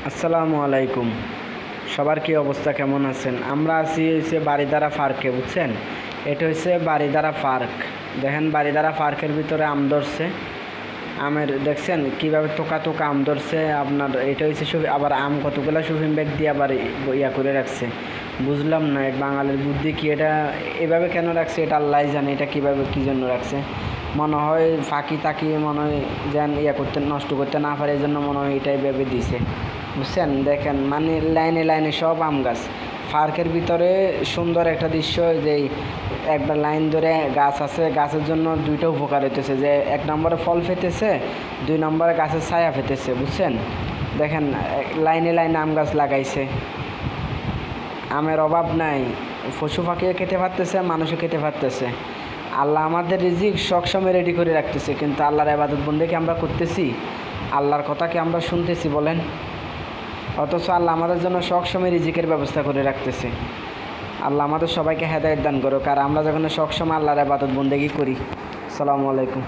আসসালামু আলাইকুম। সবার কি অবস্থা, কেমন আছেন? আমরা আছি হচ্ছে বারিধারা পার্কে, বুঝছেন? এটা হচ্ছে বারিধারা পার্ক। দেখেন বারিধারা পার্কের ভিতরে আম ধরছে। আমের দেখছেন কীভাবে টোকা টোকা আম ধরছে আপনার। এটা হচ্ছে আবার আম কতগুলো সুফিম ব্যাগ দিয়ে আবার ইয়া করে রাখছে। বুঝলাম না এটা বাঙালির বুদ্ধি কি, এটা এভাবে কেন রাখছে এটা আল্লাহ জানে। এটা কীভাবে কী জন্য রাখছে, মনে হয় ফাঁকি তাকি মনে হয় যেন ইয়া করতে নষ্ট করতে না পারে, এই জন্য মনে হয় এটাই ভেবে দিছে, বুঝছেন? দেখেন মানে লাইনে লাইনে সব আম গাছ। পার্কের ভিতরে সুন্দর একটা দৃশ্য, যে একবার লাইন ধরে গাছ আছে, গাছের জন্য দুইটা উপকার হইতেছে, যে এক নম্বরে ফল পেতেছে, দুই নম্বরে গাছের ছায়া পেতেছে, বুঝছেন? দেখেন লাইনে লাইনে আম গাছ লাগাইছে, আমের অভাব নাই। পশু পাখিও খেতে পারতেছে, মানুষও খেতে পারতেছে। আল্লাহ আমাদের রিজিক সবসময় রেডি করে রাখতেছে, কিন্তু আল্লাহর ইবাদত বন্দেগী আমরা করতেছি? আল্লাহর কথা কি আমরা শুনতেছি বলেন? অথচ আল্লাহ আমাদের জন্য সবসময় রিজিকের ব্যবস্থা করে রাখতেছে। আল্লাহ আমাদের সবাইকে হেদায়েত দান করুক। আর আমরা যখন সবসময় আল্লাহর ইবাদত বন্দেগী করি। আসসালামু আলাইকুম।